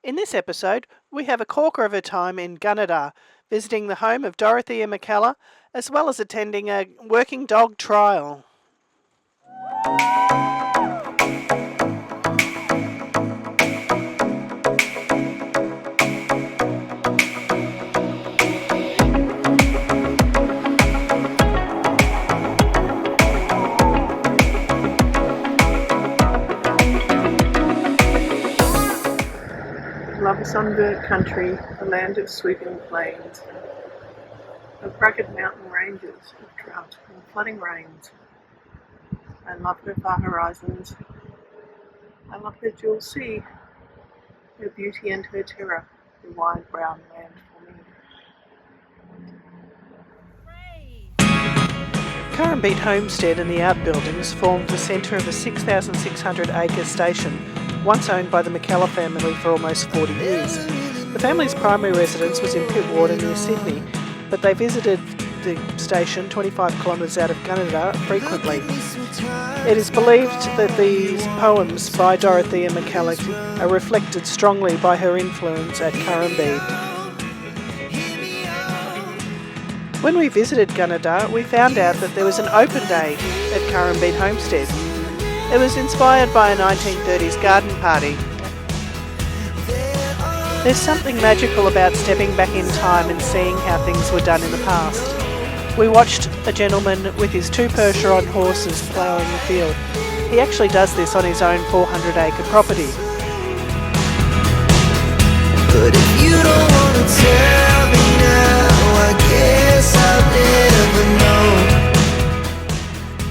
In this episode, we have a corker of a time in Gunnedah, visiting the home of Dorothea McKellar, as well as attending a working dog trial. Love a sunburnt country, a land of sweeping plains, of rugged mountain ranges, of drought and flooding rains. I love her far horizons. I love her jewel sea, her beauty and her terror, the wide brown land for me. Currumbete Homestead and the outbuildings formed the centre of a 6,600-acre station, once owned by the McKellar family for almost 40 years. The family's primary residence was in Pittwater near Sydney, but they visited the station 25 kilometres out of Gunnedah frequently. It is believed that these poems by Dorothea McKellar are reflected strongly by her influence at Currumbete. When we visited Gunnedah, we found out that there was an open day at Currumbete Homestead. It was inspired by a 1930s garden party. There's something magical about stepping back in time and seeing how things were done in the past. We watched a gentleman with his 2 Percheron horses ploughing the field. He actually does this on his own 400-acre property. But if you don't want to tell me now, I guess I'll never know.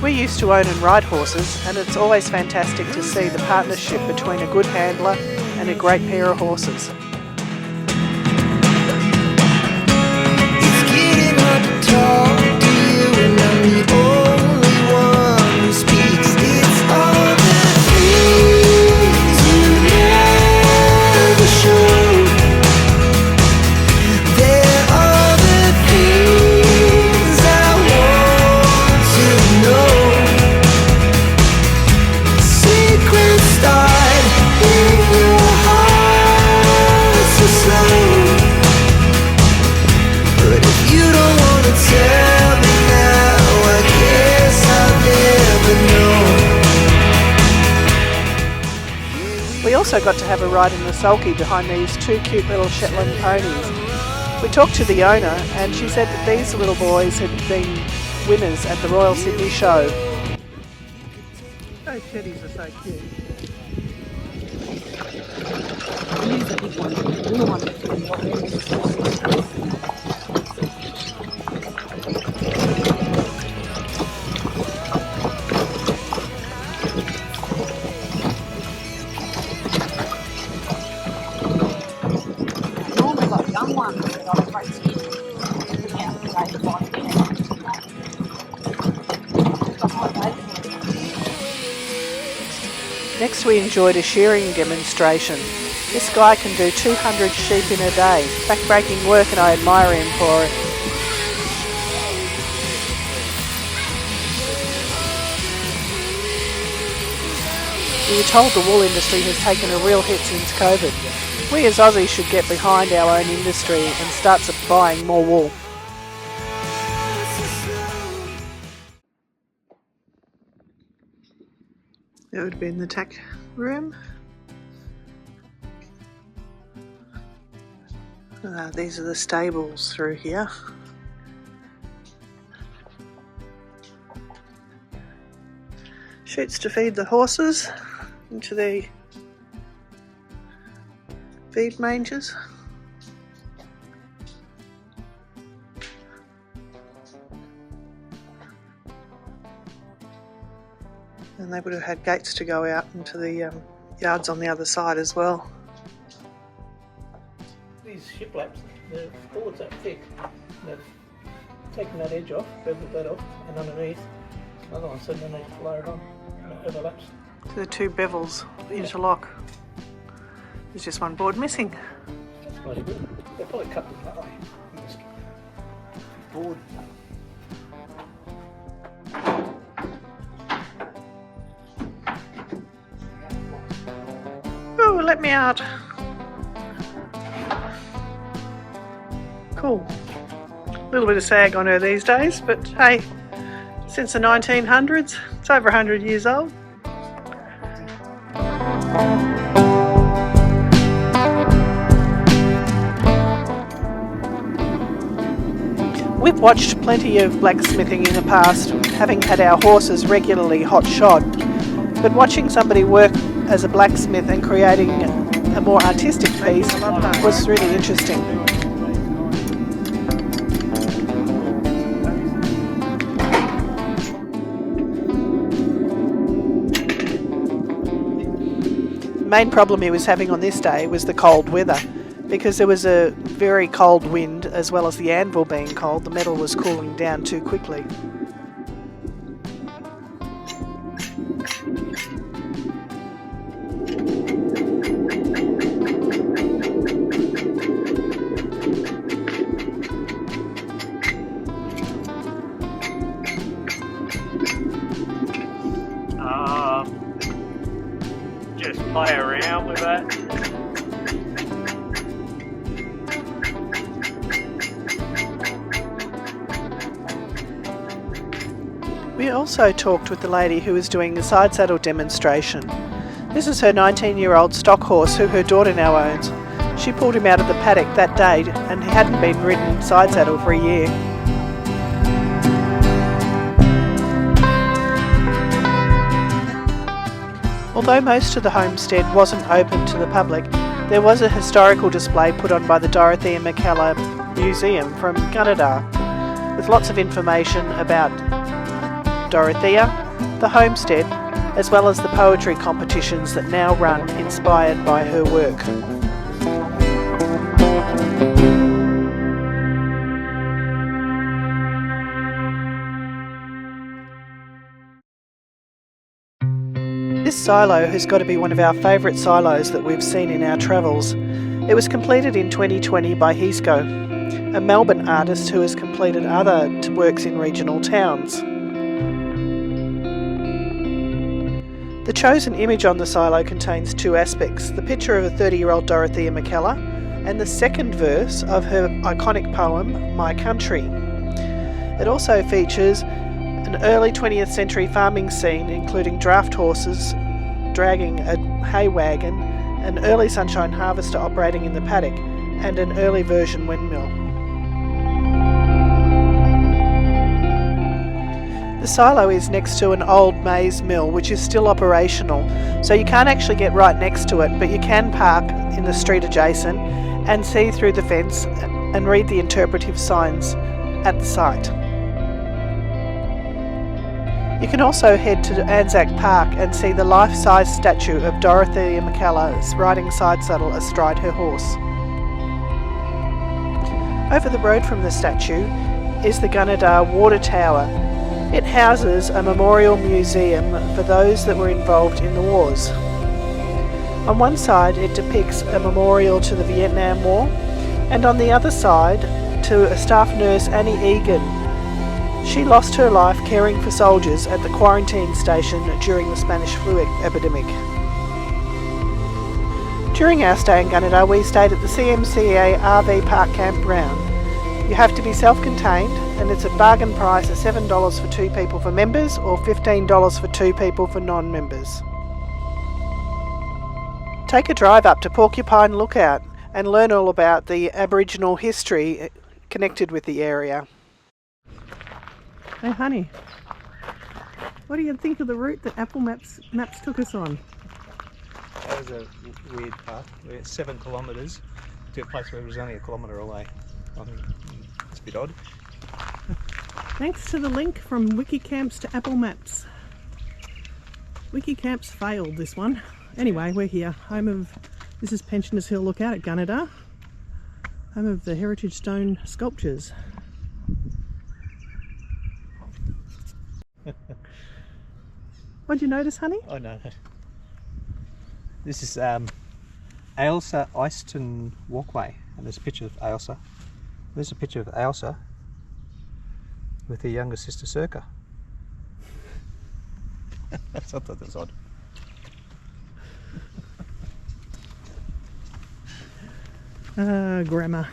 We used to own and ride horses, and it's always fantastic to see the partnership between a good handler and a great pair of horses. It's getting hard to talk to you, and I'm the only one who speaks. It's all the things you never showed. There are the things I want to know. Secrets start in your heart so slow. But if you don't want to tell me now, I guess I'll never know. We also got to have a ride in the sulky behind these 2 cute little Shetland ponies. We talked to the owner, and she said that these little boys had been winners at the Royal Sydney Show. Those teddies are so cute. Here's a big one. The little one that's in the normally got young ones that I've raised in. Yeah, they like Next we enjoyed a shearing demonstration. This guy can do 200 sheep in a day. Back-breaking work, and I admire him for it. We were told the wool industry has taken a real hit since COVID. We as Aussies should get behind our own industry and start buying more wool. That would be in the tack room. These are the stables through here. Chutes to feed the horses into the feed mangers. And they would have had gates to go out into the yards on the other side as well. These shiplaps, the board's that thick. They've taken that edge off, beveled that off, and underneath, another one sitting underneath to lower it on, and it overlaps. So the 2 bevels interlock. There's just one board missing. That's bloody good. They probably cut them that way. This board. Oh, let me out. Cool. A little bit of sag on her these days, but hey, since the 1900s, it's over 100 years old. We've watched plenty of blacksmithing in the past, having had our horses regularly hot shod, but watching somebody work as a blacksmith and creating a more artistic piece was really interesting. The main problem he was having on this day was the cold weather. Because there was a very cold wind, as well as the anvil being cold, the metal was cooling down too quickly. Just play around with it. We also talked with the lady who was doing the side saddle demonstration. This is her 19-year-old stock horse who her daughter now owns. She pulled him out of the paddock that day and he hadn't been ridden side saddle for a year. Although most of the homestead wasn't open to the public, there was a historical display put on by the Dorothea McKellar Museum from Gunnedah with lots of information about Dorothea, the homestead, as well as the poetry competitions that now run inspired by her work. This silo has got to be one of our favourite silos that we've seen in our travels. It was completed in 2020 by Hisco, a Melbourne artist who has completed other works in regional towns. The chosen image on the silo contains two aspects, the picture of a 30-year-old Dorothea McKellar and the second verse of her iconic poem, My Country. It also features an early 20th century farming scene including draft horses dragging a hay wagon, an early sunshine harvester operating in the paddock, and an early version windmill. The silo is next to an old maize mill which is still operational, so you can't actually get right next to it, but you can park in the street adjacent and see through the fence and read the interpretive signs at the site. You can also head to Anzac Park and see the life-size statue of Dorothea McKellar riding side saddle astride her horse. Over the road from the statue is the Gunnedah Water Tower. It houses a memorial museum for those that were involved in the wars. On one side it depicts a memorial to the Vietnam War, and on the other side to a staff nurse, Annie Egan. She lost her life caring for soldiers at the quarantine station during the Spanish flu epidemic. During our stay in Gunnedah we stayed at the CMCA RV Park Campground. You have to be self-contained and it's a bargain price of $7 for 2 people for members or $15 for 2 people for non-members. Take a drive up to Porcupine Lookout and learn all about the Aboriginal history connected with the area. Hey honey, what do you think of the route that Apple Maps took us on? That was a weird path. We're 7 kilometres to a place where it was only 1 kilometre away. I think it's a bit odd. Thanks to the link from Wikicamps to Apple Maps. Wikicamps failed this one. Anyway, we're here. This is Pensioners Hill Lookout at Gunnedah, home of the Heritage Stone Sculptures. What'd you notice, honey? Oh no. This is Ailsa Eyston Walkway, and there's a picture of Ailsa. There's a picture of Ailsa with her younger sister Circa. I thought that was odd. Grammar.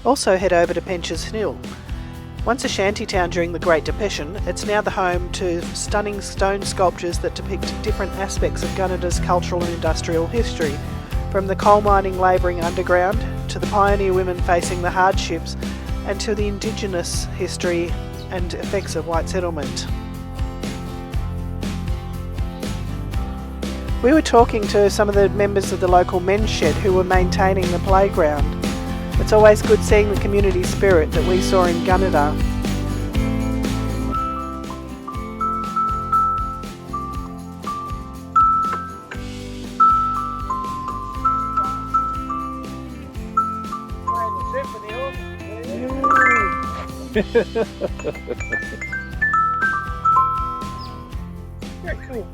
Also head over to Pench's Hill. Once a shanty town during the Great Depression, it's now the home to stunning stone sculptures that depict different aspects of Gunneda's cultural and industrial history, from the coal mining labouring underground, to the pioneer women facing the hardships, and to the indigenous history and effects of white settlement. We were talking to some of the members of the local men's shed who were maintaining the playground. It's always good seeing the community spirit that we saw in Gunneda. Very cool.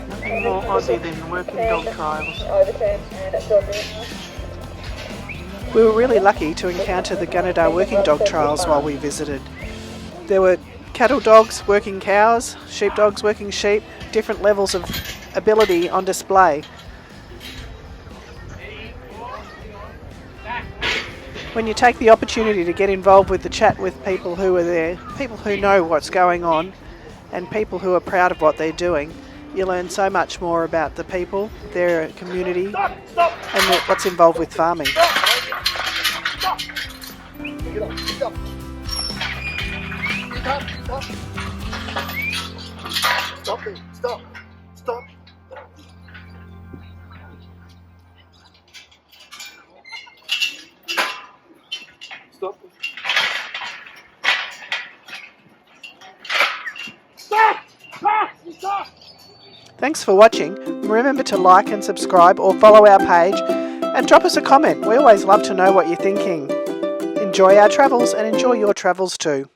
Nothing more Aussie than working dog trials. We were really lucky to encounter the Gunnedah working dog trials while we visited. There were cattle dogs working cows, sheep dogs working sheep, different levels of ability on display. When you take the opportunity to get involved with the chat with people who are there, people who know what's going on, and people who are proud of what they're doing, you learn so much more about the people, their community, and what's involved with farming. Stop. Thanks for watching. Remember to like and subscribe or follow our page and drop us a comment. We always love to know what you're thinking. Enjoy our travels and enjoy your travels too.